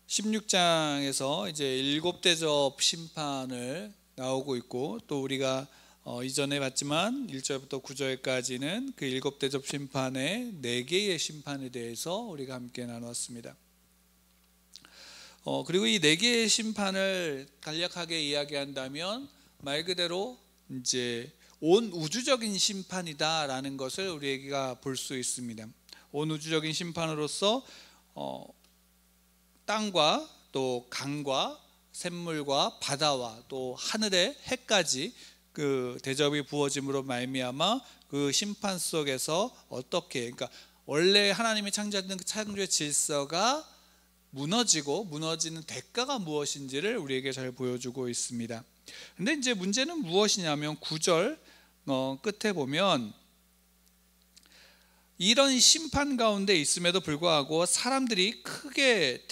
16장에서 이제 일곱 대접 심판을 나오고 있고, 또 우리가 이전에 봤지만 1절부터 9절까지는 그 일곱 대접 심판의 4개의 심판에 대해서 우리가 함께 나누었습니다. 그리고 이 4개의 심판을 간략하게 이야기한다면 말 그대로 이제 온 우주적인 심판이다라는 것을 우리가 볼 수 있습니다. 온 우주적인 심판으로서 땅과 또 강과 샘물과 바다와 또 하늘의 해까지 그 대접이 부어짐으로 말미암아 그 심판 속에서 어떻게, 그러니까 원래 하나님이 창조했던 그 창조의 질서가 무너지고 무너지는 대가가 무엇인지를 우리에게 잘 보여주고 있습니다. 근데 이제 문제는 무엇이냐면 9절 끝에 보면 이런 심판 가운데 있음에도 불구하고 사람들이 크게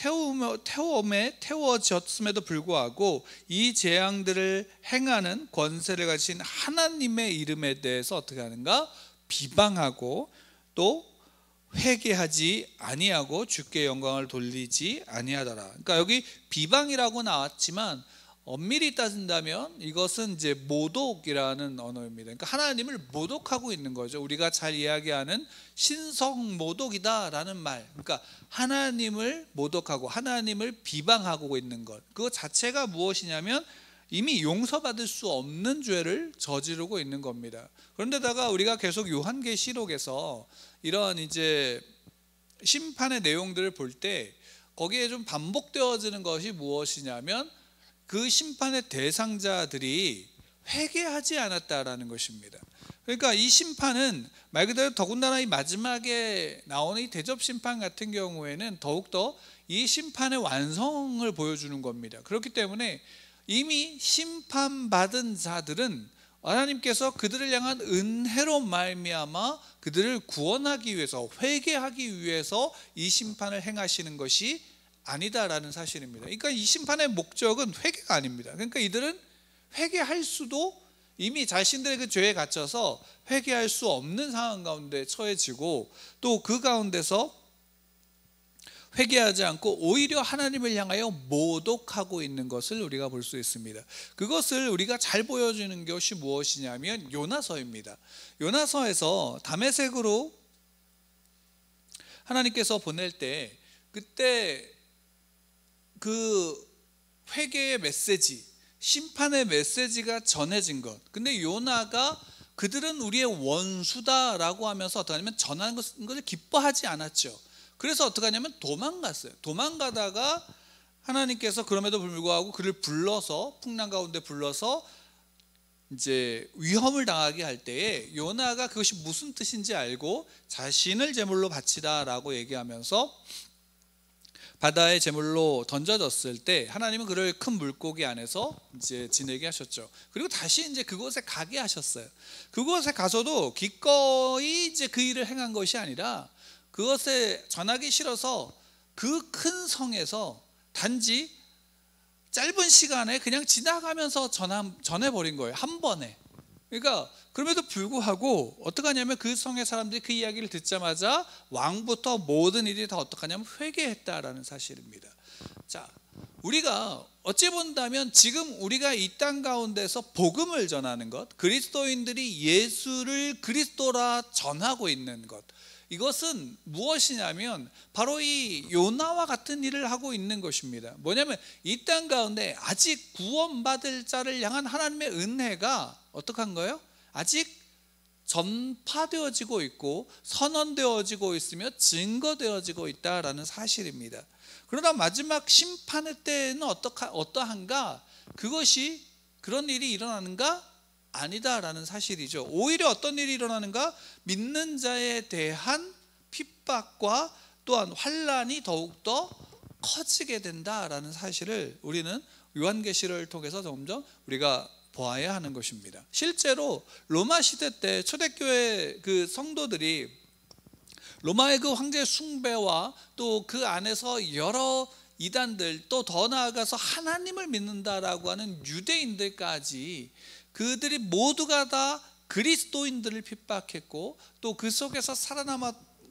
태워졌음에도 불구하고 이 재앙들을 행하는 권세를 가진 하나님의 이름에 대해서 어떻게 하는가? 비방하고 또 회개하지 아니하고 주께 영광을 돌리지 아니하더라. 그러니까 여기 비방이라고 나왔지만 엄밀히 따진다면 이것은 이제 모독이라는 언어입니다. 그러니까 하나님을 모독하고 있는 거죠. 우리가 잘 이야기하는 신성 모독이다라는 말. 그러니까 하나님을 모독하고 하나님을 비방하고 있는 것. 그거 자체가 무엇이냐면 이미 용서받을 수 없는 죄를 저지르고 있는 겁니다. 그런데다가 우리가 계속 요한계시록에서 이런 이제 심판의 내용들을 볼 때 거기에 좀 반복되어지는 것이 무엇이냐면 그 심판의 대상자들이 회개하지 않았다라는 것입니다. 그러니까 이 심판은 말 그대로 더군다나 이 마지막에 나오는 이 대접 심판 같은 경우에는 더욱더 이 심판의 완성을 보여주는 겁니다. 그렇기 때문에 이미 심판받은 자들은 하나님께서 그들을 향한 은혜로 말미암아 그들을 구원하기 위해서, 회개하기 위해서 이 심판을 행하시는 것이 아니다라는 사실입니다. 그러니까 이 심판의 목적은 회개가 아닙니다. 그러니까 이들은 회개할 수도, 이미 자신들의 그 죄에 갇혀서 회개할 수 없는 상황 가운데 처해지고, 또 그 가운데서 회개하지 않고 오히려 하나님을 향하여 모독하고 있는 것을 우리가 볼 수 있습니다. 그것을 우리가 잘 보여주는 것이 무엇이냐면 요나서입니다. 요나서에서 다메섹으로 하나님께서 보낼 때 그때 그 회개의 메시지, 심판의 메시지가 전해진 것. 근데 요나가 그들은 우리의 원수다라고 하면서 어떻게 하냐면 전하는 것을 기뻐하지 않았죠. 그래서 어떻게 하냐면 도망갔어요. 도망가다가 하나님께서 그럼에도 불구하고 그를 불러서 풍랑 가운데 불러서 이제 위험을 당하게 할 때에 요나가 그것이 무슨 뜻인지 알고 자신을 제물로 바치다라고 얘기하면서 바다의 제물로 던져졌을 때 하나님은 그를 큰 물고기 안에서 이제 지내게 하셨죠. 그리고 다시 이제 그곳에 가게 하셨어요. 그곳에 가서도 기꺼이 이제 그 일을 행한 것이 아니라 그것에 전하기 싫어서 그 큰 성에서 단지 짧은 시간에 그냥 지나가면서 전해버린 거예요. 한 번에. 그러니까 그럼에도 불구하고 어떻게 하냐면 그 성의 사람들이 그 이야기를 듣자마자 왕부터 모든 일이 다 어떻게 하냐면 회개했다라는 사실입니다. 자, 우리가 어찌 본다면 지금 우리가 이 땅 가운데서 복음을 전하는 것, 그리스도인들이 예수를 그리스도라 전하고 있는 것, 이것은 무엇이냐면 바로 이 요나와 같은 일을 하고 있는 것입니다. 뭐냐면 이 땅 가운데 아직 구원받을 자를 향한 하나님의 은혜가 어떻게 한 거예요? 아직 전파되어지고 있고 선언되어지고 있으며 증거되어지고 있다라는 사실입니다. 그러나 마지막 심판의 때는 어떠한가? 그것이 그런 일이 일어나는가? 아니다라는 사실이죠. 오히려 어떤 일이 일어나는가? 믿는 자에 대한 핍박과 또한 환난이 더욱더 커지게 된다라는 사실을 우리는 요한계시를 통해서 점점 우리가 보아야 하는 것입니다. 실제로 로마 시대 때 초대교회 그 성도들이 로마의 그 황제 숭배와 또 그 안에서 여러 이단들, 또 더 나아가서 하나님을 믿는다라고 하는 유대인들까지 그들이 모두가 다 그리스도인들을 핍박했고 또 그 속에서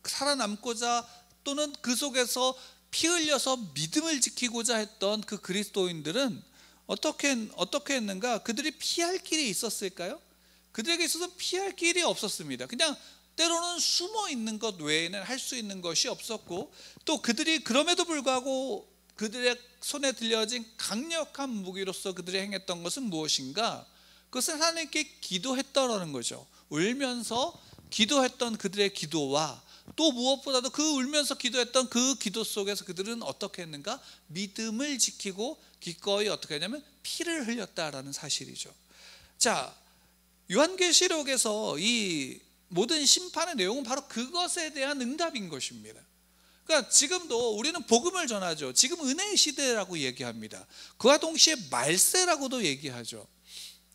살아남고자 또는 그 속에서 피 흘려서 믿음을 지키고자 했던 그 그리스도인들은 어떻게 했는가? 그들이 피할 길이 있었을까요? 그들에게 있어서 피할 길이 없었습니다. 그냥 때로는 숨어 있는 것 외에는 할 수 있는 것이 없었고, 또 그들이 그럼에도 불구하고 그들의 손에 들려진 강력한 무기로서 그들이 행했던 것은 무엇인가? 그것은 하나님께 기도했다라는 거죠. 울면서 기도했던 그들의 기도와, 또 무엇보다도 그 울면서 기도했던 그 기도 속에서 그들은 어떻게 했는가? 믿음을 지키고 기꺼이 어떻게 하냐면 피를 흘렸다라는 사실이죠. 자, 요한계시록에서 이 모든 심판의 내용은 바로 그것에 대한 응답인 것입니다. 그러니까 지금도 우리는 복음을 전하죠. 지금 은혜의 시대라고 얘기합니다. 그와 동시에 말세라고도 얘기하죠.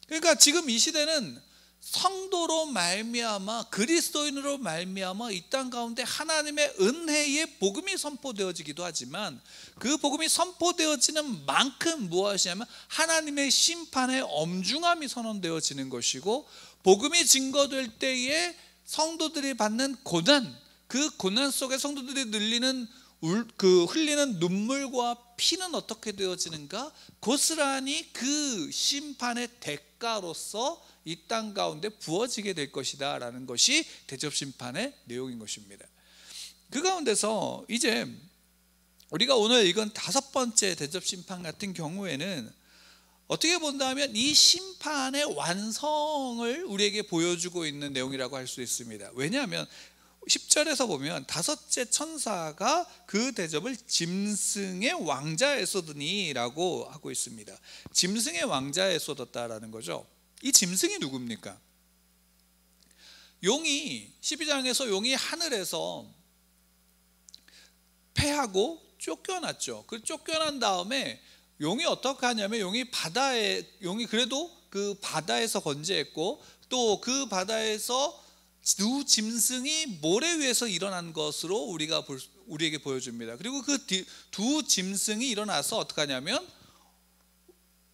그러니까 지금 이 시대는 성도로 말미암아, 그리스도인으로 말미암아 이 땅 가운데 하나님의 은혜의 복음이 선포되어지기도 하지만, 그 복음이 선포되어지는 만큼 무엇이냐면 하나님의 심판의 엄중함이 선언되어지는 것이고, 복음이 증거될 때에 성도들이 받는 고난, 그 고난 속에 성도들이 흘리는 눈물과 피는 어떻게 되어지는가? 고스란히 그 심판의 대가로서 이 땅 가운데 부어지게 될 것이다 라는 것이 대접심판의 내용인 것입니다. 그 가운데서 이제 우리가 오늘 읽은 5번째 대접심판 같은 경우에는 어떻게 본다면 이 심판의 완성을 우리에게 보여주고 있는 내용이라고 할 수 있습니다. 왜냐하면 10절에서 보면 5째 천사가 그 대접을 짐승의 왕자에 쏟으니 라고 하고 있습니다. 짐승의 왕자에 쏟았다라는 거죠. 이 짐승이 누굽니까? 용이 12장에서 용이 하늘에서 패하고 쫓겨났죠. 그 쫓겨난 다음에 용이 어떻게 하냐면 용이 그래도 그 바다에서 건재했고, 또 그 바다에서 두 짐승이 모래 위에서 일어난 것으로 우리에게 보여줍니다. 그리고 그 두 짐승이 일어나서 어떻게 하냐면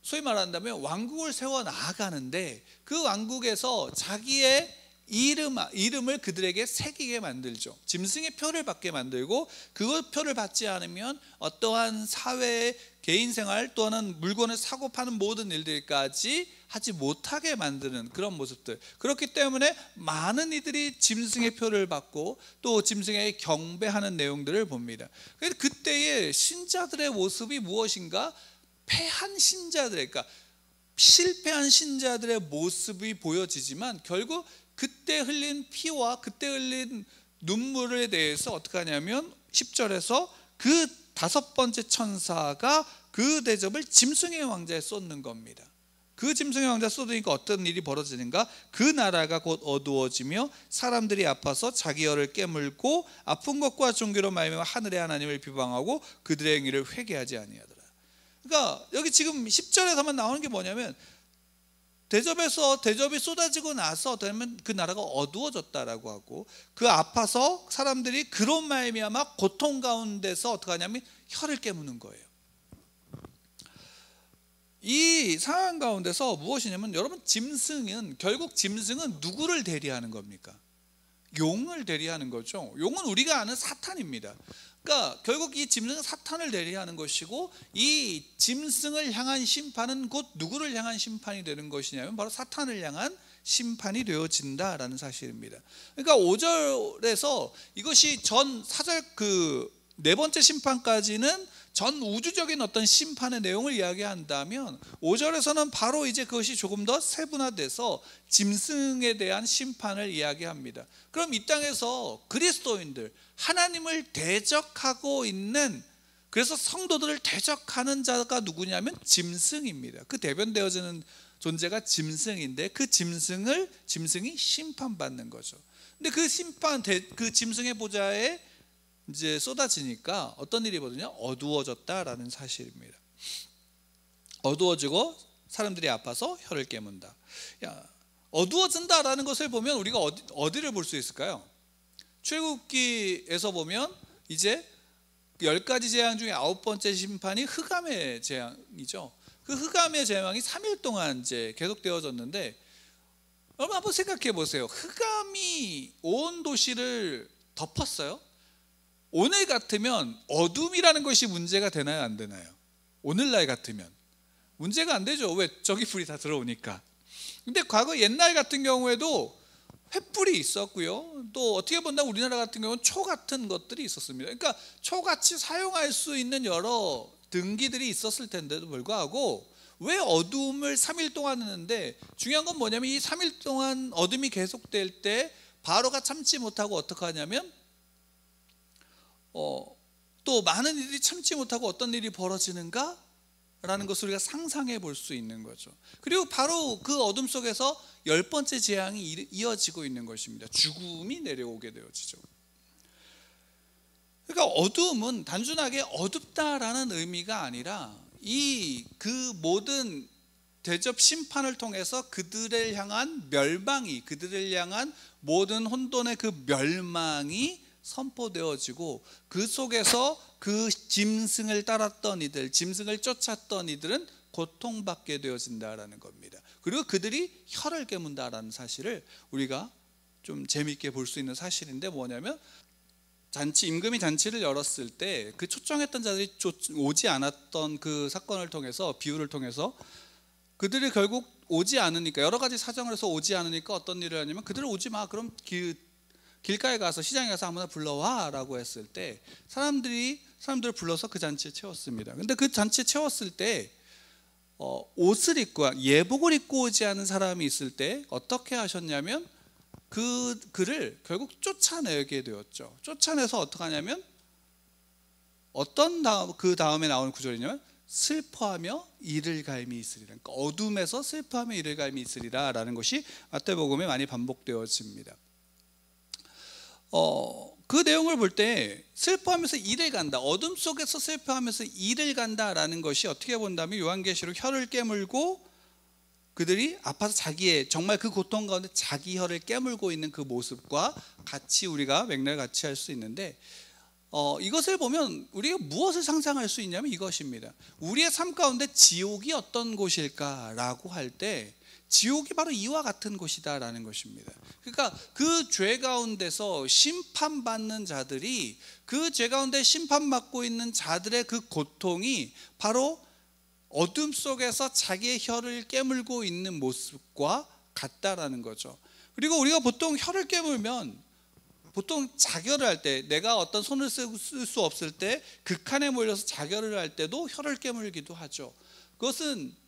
소위 말한다면 왕국을 세워 나아가는데, 그 왕국에서 자기의 이름을 그들에게 새기게 만들죠. 짐승의 표를 받게 만들고, 그 표를 받지 않으면 어떠한 사회, 개인 생활 또는 물건을 사고 파는 모든 일들까지 하지 못하게 만드는 그런 모습들. 그렇기 때문에 많은 이들이 짐승의 표를 받고 또 짐승에 경배하는 내용들을 봅니다. 그래서 그때의 신자들의 모습이 무엇인가? 패한 신자들의, 그러니까 실패한 신자들의 모습이 보여지지만, 결국 그때 흘린 피와 그때 흘린 눈물에 대해서 어떻게 하냐면 10절에서 그 5번째 천사가 그 대접을 짐승의 왕자에 쏟는 겁니다. 그 짐승의 왕자에 쏟으니까 어떤 일이 벌어지는가? 그 나라가 곧 어두워지며 사람들이 아파서 자기 혀를 깨물고 아픈 것과 종교로 말미암아 하늘의 하나님을 비방하고 그들의 행위를 회개하지 아니하더라. 그러니까 여기 지금 10절에서만 나오는 게 뭐냐면, 대접이 쏟아지고 나서 되면 그 나라가 어두워졌다라고 하고, 그 아파서 사람들이 그로 말미암아 고통 가운데서 어떻게 하냐면 혀를 깨무는 거예요. 이 상황 가운데서 무엇이냐면, 여러분, 결국 짐승은 누구를 대리하는 겁니까? 용을 대리하는 거죠. 용은 우리가 아는 사탄입니다. 그러니까 결국 이 짐승은 사탄을 대리하는 것이고, 이 짐승을 향한 심판은 곧 누구를 향한 심판이 되는 것이냐면 바로 사탄을 향한 심판이 되어진다라는 사실입니다. 그러니까 5절에서 이것이 전 4절 그 4번째 심판까지는 전 우주적인 어떤 심판의 내용을 이야기한다면, 5절에서는 바로 이제 그것이 조금 더 세분화돼서 짐승에 대한 심판을 이야기합니다. 그럼 이 땅에서 그리스도인들, 하나님을 대적하고 있는, 그래서 성도들을 대적하는 자가 누구냐면 짐승입니다. 그 대변되어지는 존재가 짐승인데, 그 짐승이 심판받는 거죠. 근데 그 짐승의 보좌에 이제 쏟아지니까 어떤 일이 벌어지냐? 어두워졌다라는 사실입니다. 어두워지고 사람들이 아파서 혀를 깨문다. 어두워진다라는 것을 보면 우리가 어디를 볼 수 있을까요? 출애굽기에서 보면 이제 10가지 재앙 중에 9번째 심판이 흑암의 재앙이죠. 그 흑암의 재앙이 3일 동안 이제 계속되어졌는데, 여러분 한번 생각해 보세요. 흑암이 온 도시를 덮었어요. 오늘 같으면 어둠이라는 것이 문제가 되나요, 안 되나요? 오늘날 같으면 문제가 안 되죠. 왜? 저기 불이 다 들어오니까. 근데 과거 옛날 같은 경우에도 횃불이 있었고요, 또 어떻게 본다면 우리나라 같은 경우는 초 같은 것들이 있었습니다. 그러니까 초같이 사용할 수 있는 여러 등기들이 있었을 텐데도 불구하고 왜 어둠을 3일 동안 했는데, 중요한 건 뭐냐면 이 3일 동안 어둠이 계속될 때 바로가 참지 못하고 어떻게 하냐면 또 많은 이들이 참지 못하고 어떤 일이 벌어지는가? 라는 것을 우리가 상상해 볼 수 있는 거죠. 그리고 바로 그 어둠 속에서 10번째 재앙이 이어지고 있는 것입니다. 죽음이 내려오게 되어지죠. 그러니까 어둠은 단순하게 어둡다라는 의미가 아니라 그 모든 대접 심판을 통해서 그들을 향한 멸망이, 그들을 향한 모든 혼돈의 그 멸망이 선포되어지고, 그 속에서 그 짐승을 따랐던 이들, 짐승을 쫓았던 이들은 고통받게 되어진다라는 겁니다. 그리고 그들이 혀를 깨문다라는 사실을 우리가 좀 재미있게 볼 수 있는 사실인데, 뭐냐면 임금이 잔치를 열었을 때 그 초청했던 자들이 오지 않았던 그 사건을 통해서, 비유를 통해서 그들이 결국 오지 않으니까, 여러 가지 사정을 해서 오지 않으니까 어떤 일을 하냐면, 그들을 오지 마, 그럼 길가에 가서, 시장에 가서 아무나 불러와 라고 했을 때 사람들을 불러서 그 잔치에 채웠습니다. 근데 그 잔치에 채웠을 때 옷을 입고, 예복을 입고 오지 않은 사람이 있을 때 어떻게 하셨냐면 그를 결국 쫓아내게 되었죠. 쫓아내서 어떻게 하냐면 그 다음에 나오는 구절이냐면 슬퍼하며 이를 갈미 있으리라. 그러니까 어둠에서 슬퍼하며 이를 갈미 있으리라 라는 것이 마태복음에 많이 반복되어집니다. 그 내용을 볼 때 슬퍼하면서 이를 간다, 어둠 속에서 슬퍼하면서 이를 간다라는 것이 어떻게 본다면 요한계시록 혀를 깨물고 그들이 아파서 정말 그 고통 가운데 자기 혀를 깨물고 있는 그 모습과 같이 우리가 맥락을 같이 할 수 있는데, 이것을 보면 우리가 무엇을 상상할 수 있냐면 이것입니다. 우리의 삶 가운데 지옥이 어떤 곳일까라고 할 때 지옥이 바로 이와 같은 곳이다라는 것입니다. 그러니까 그 죄 가운데서 심판받는 자들이, 그 죄 가운데 심판받고 있는 자들의 그 고통이 바로 어둠 속에서 자기의 혀를 깨물고 있는 모습과 같다라는 거죠. 그리고 우리가 보통 혀를 깨물면 보통 자결을 할 때, 내가 어떤 손을 쓸 수 없을 때 극한에 몰려서 자결을 할 때도 혀를 깨물기도 하죠. 그것은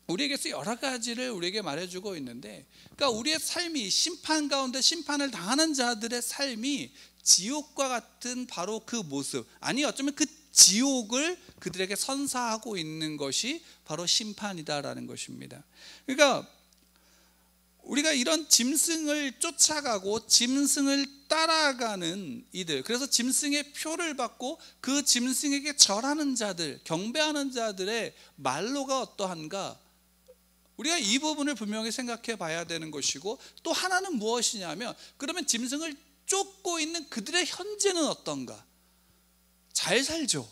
우리에게서 여러 가지를 우리에게 말해주고 있는데, 그러니까 우리의 삶이 심판 가운데 심판을 당하는 자들의 삶이 지옥과 같은 바로 그 모습, 아니 어쩌면 그 지옥을 그들에게 선사하고 있는 것이 바로 심판이다라는 것입니다. 그러니까 우리가 이런 짐승을 쫓아가고 짐승을 따라가는 이들, 그래서 짐승의 표를 받고 그 짐승에게 절하는 자들, 경배하는 자들의 말로가 어떠한가, 우리가 이 부분을 분명히 생각해 봐야 되는 것이고, 또 하나는 무엇이냐면, 그러면 짐승을 쫓고 있는 그들의 현재는 어떤가? 잘 살죠.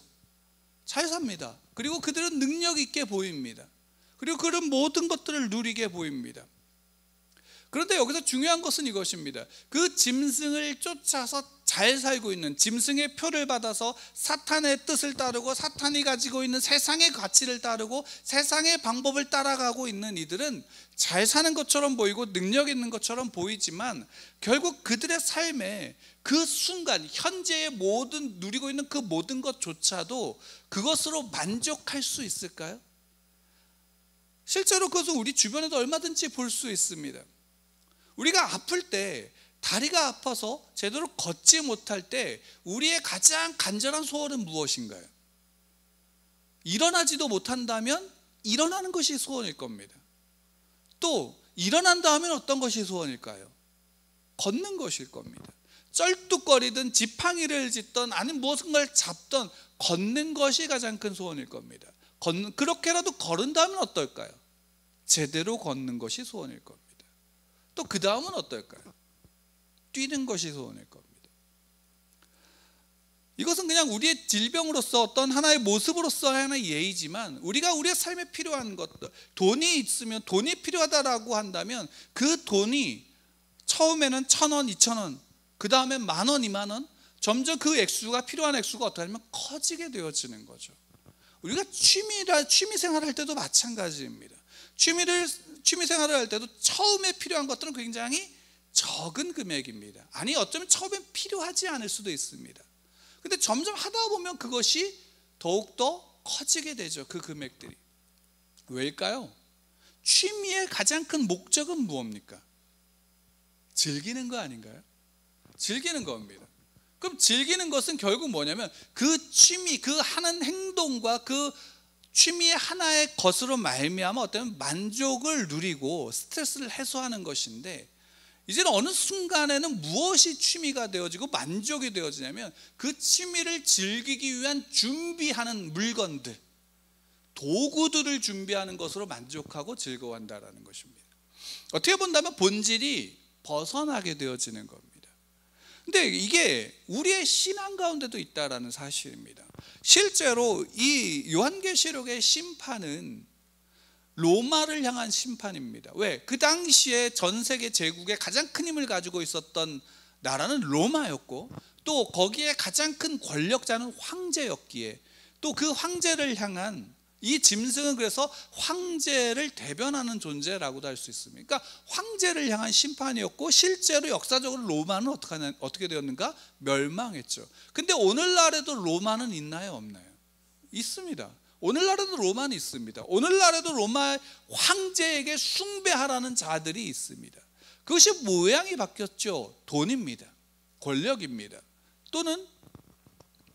잘 삽니다. 그리고 그들은 능력 있게 보입니다. 그리고 그런 모든 것들을 누리게 보입니다. 그런데 여기서 중요한 것은 이것입니다. 그 짐승을 쫓아서 잘 살고 있는, 짐승의 표를 받아서 사탄의 뜻을 따르고 사탄이 가지고 있는 세상의 가치를 따르고 세상의 방법을 따라가고 있는 이들은 잘 사는 것처럼 보이고 능력 있는 것처럼 보이지만, 결국 그들의 삶에 그 순간 현재의 모든 누리고 있는 그 모든 것조차도 그것으로 만족할 수 있을까요? 실제로 그것은 우리 주변에도 얼마든지 볼 수 있습니다. 우리가 아플 때, 다리가 아파서 제대로 걷지 못할 때 우리의 가장 간절한 소원은 무엇인가요? 일어나지도 못한다면 일어나는 것이 소원일 겁니다. 또 일어난다 하면 어떤 것이 소원일까요? 걷는 것일 겁니다. 쩔뚝거리든 지팡이를 짚던 아니면 무엇인가를 잡던 걷는 것이 가장 큰 소원일 겁니다. 그렇게라도 걸은다면 어떨까요? 제대로 걷는 것이 소원일 겁니다. 또 그 다음은 어떨까요? 뛰는 것이 소원일 겁니다. 이것은 그냥 우리의 질병으로서 어떤 하나의 모습으로서 하나의 예의지만, 우리가 우리의 삶에 필요한 것들, 돈이 있으면, 돈이 필요하다라고 한다면 그 돈이 처음에는 1,000원, 2,000원, 그 다음에 10,000원, 20,000원, 점점 그 액수가, 필요한 액수가 어떻게 하면 커지게 되어지는 거죠. 우리가 취미 생활을 할 때도 마찬가지입니다. 취미 생활을 할 때도 처음에 필요한 것들은 굉장히 적은 금액입니다. 아니, 어쩌면 처음엔 필요하지 않을 수도 있습니다. 근데 점점 하다 보면 그것이 더욱더 커지게 되죠. 그 금액들이. 왜일까요? 취미의 가장 큰 목적은 무엇입니까? 즐기는 거 아닌가요? 즐기는 겁니다. 그럼 즐기는 것은 결국 뭐냐면 그 취미, 그 하는 행동과 그 취미의 하나의 것으로 말미암아 어떤 만족을 누리고 스트레스를 해소하는 것인데, 이제는 어느 순간에는 무엇이 취미가 되어지고 만족이 되어지냐면 그 취미를 즐기기 위한 준비하는 물건들, 도구들을 준비하는 것으로 만족하고 즐거워한다는 것입니다. 어떻게 본다면 본질이 벗어나게 되어지는 겁니다. 근데 이게 우리의 신앙 가운데도 있다라는 사실입니다. 실제로 이 요한계시록의 심판은 로마를 향한 심판입니다. 왜? 그 당시에 전 세계 제국의 가장 큰 힘을 가지고 있었던 나라는 로마였고, 또 거기에 가장 큰 권력자는 황제였기에, 또 그 황제를 향한 이 짐승은 그래서 황제를 대변하는 존재라고도 할 수 있습니다. 그러니까 황제를 향한 심판이었고, 실제로 역사적으로 로마는 어떻게 되었는가? 멸망했죠. 근데 오늘날에도 로마는 있나요, 없나요? 있습니다. 오늘날에도 로마는 있습니다. 오늘날에도 로마 황제에게 숭배하라는 자들이 있습니다. 그것이 모양이 바뀌었죠. 돈입니다. 권력입니다. 또는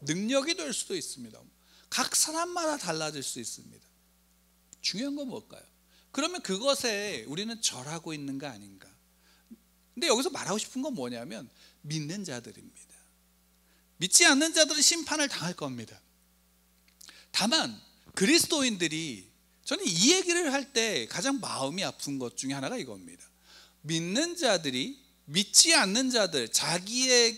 능력이 될 수도 있습니다. 각 사람마다 달라질 수 있습니다. 중요한 건 뭘까요? 그러면 그것에 우리는 절하고 있는 거 아닌가? 근데 여기서 말하고 싶은 건 뭐냐면 믿는 자들입니다. 믿지 않는 자들은 심판을 당할 겁니다. 다만 그리스도인들이, 저는 이 얘기를 할 때 가장 마음이 아픈 것 중에 하나가 이겁니다. 믿는 자들이 믿지 않는 자들, 자기를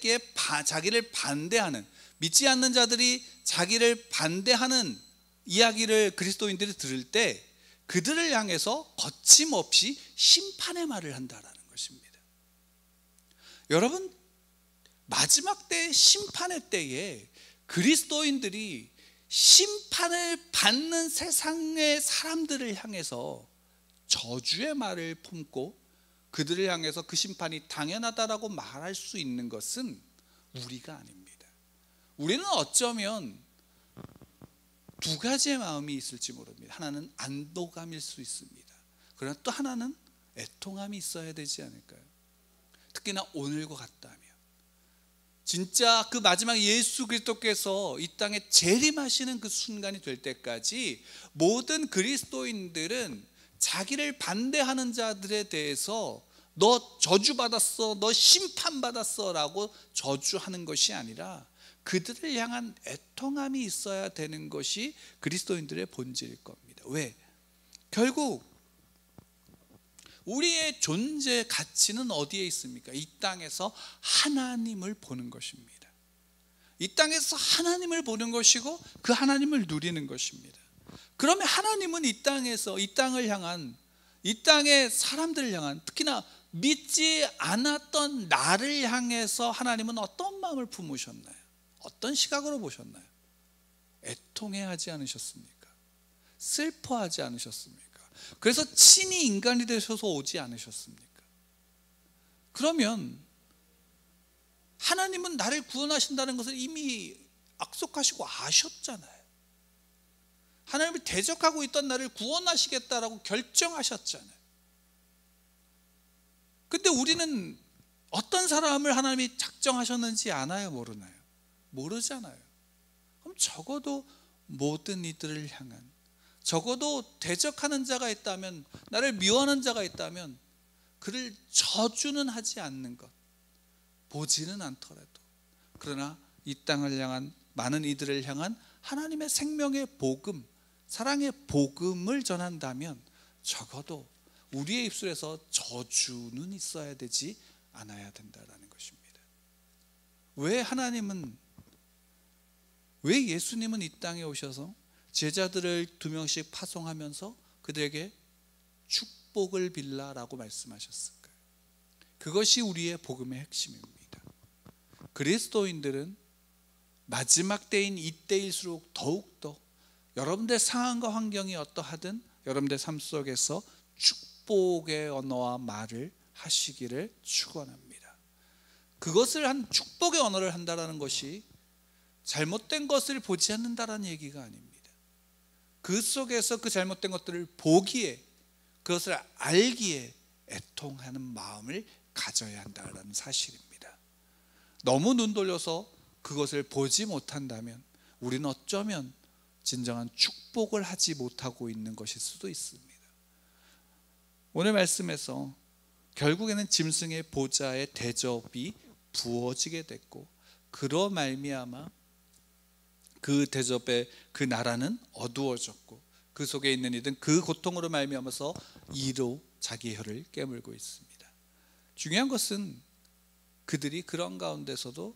반대하는, 믿지 않는 자들이 자기를 반대하는 이야기를 그리스도인들이 들을 때 그들을 향해서 거침없이 심판의 말을 한다라는 것입니다. 여러분, 마지막 때 심판의 때에 그리스도인들이 심판을 받는 세상의 사람들을 향해서 저주의 말을 품고 그들을 향해서 그 심판이 당연하다라고 말할 수 있는 것은 우리가 아닙니다. 우리는 어쩌면 두 가지의 마음이 있을지 모릅니다. 하나는 안도감일 수 있습니다. 그러나 또 하나는 애통함이 있어야 되지 않을까요? 특히나 오늘과 같다면, 진짜 그 마지막 예수 그리스도께서 이 땅에 재림하시는 그 순간이 될 때까지 모든 그리스도인들은 자기를 반대하는 자들에 대해서 너 저주받았어, 너 심판받았어 라고 저주하는 것이 아니라 그들을 향한 애통함이 있어야 되는 것이 그리스도인들의 본질일 겁니다. 왜? 결국 우리의 존재 가치는 어디에 있습니까? 이 땅에서 하나님을 보는 것입니다. 이 땅에서 하나님을 보는 것이고 그 하나님을 누리는 것입니다. 그러면 하나님은 이 땅에서, 이 땅을 향한, 이 땅의 사람들을 향한, 특히나 믿지 않았던 나를 향해서 하나님은 어떤 마음을 품으셨나요? 어떤 시각으로 보셨나요? 애통해하지 않으셨습니까? 슬퍼하지 않으셨습니까? 그래서 친히 인간이 되셔서 오지 않으셨습니까? 그러면 하나님은 나를 구원하신다는 것을 이미 약속하시고 아셨잖아요. 하나님을 대적하고 있던 나를 구원하시겠다라고 결정하셨잖아요. 근데 우리는 어떤 사람을 하나님이 작정하셨는지 아나요, 모르나요? 모르잖아요. 그럼 적어도 모든 이들을 향한, 적어도 대적하는 자가 있다면, 나를 미워하는 자가 있다면 그를 저주는 하지 않는 것, 보지는 않더라도, 그러나 이 땅을 향한, 많은 이들을 향한 하나님의 생명의 복음, 사랑의 복음을 전한다면 적어도 우리의 입술에서 저주는 있어야 되지 않아야 된다는 것입니다. 왜 예수님은 이 땅에 오셔서 제자들을 2명씩 파송하면서 그들에게 축복을 빌라라고 말씀하셨을까요? 그것이 우리의 복음의 핵심입니다. 그리스도인들은 마지막 때인 이때일수록 더욱더 여러분들의 상황과 환경이 어떠하든 여러분들의 삶 속에서 축복의 언어와 말을 하시기를 축원합니다. 그것을 한 축복의 언어를 한다는 것이 잘못된 것을 보지 않는다라는 얘기가 아닙니다. 그 속에서 그 잘못된 것들을 보기에, 그것을 알기에 애통하는 마음을 가져야 한다는 사실입니다. 너무 눈 돌려서 그것을 보지 못한다면 우리는 어쩌면 진정한 축복을 하지 못하고 있는 것일 수도 있습니다. 오늘 말씀에서 결국에는 짐승의 보좌의 대접이 부어지게 됐고, 그로 말미암아 그 대접의 그 나라는 어두워졌고, 그 속에 있는 이들은 그 고통으로 말미암아서 이로 자기 혀를 깨물고 있습니다. 중요한 것은 그들이 그런 가운데서도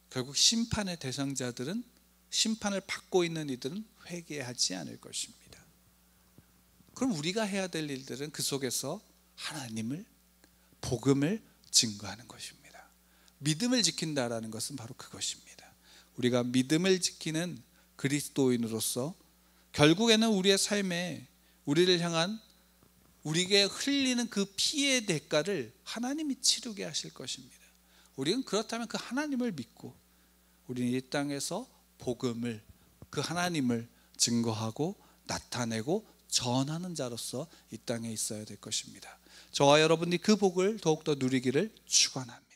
결국 심판의 대상자들은, 심판을 받고 있는 이들은 회개하지 않을 것입니다. 그럼 우리가 해야 될 일들은 그 속에서 하나님을, 복음을 증거하는 것입니다. 믿음을 지킨다라는 것은 바로 그것입니다. 우리가 믿음을 지키는 그리스도인으로서 결국에는 우리의 삶에 우리를 향한, 우리에게 흘리는 그 피의 대가를 하나님이 치르게 하실 것입니다. 우리는 그렇다면 그 하나님을 믿고 우리는 이 땅에서 복음을, 그 하나님을 증거하고 나타내고 전하는 자로서 이 땅에 있어야 될 것입니다. 저와 여러분이 그 복을 더욱더 누리기를 축원합니다.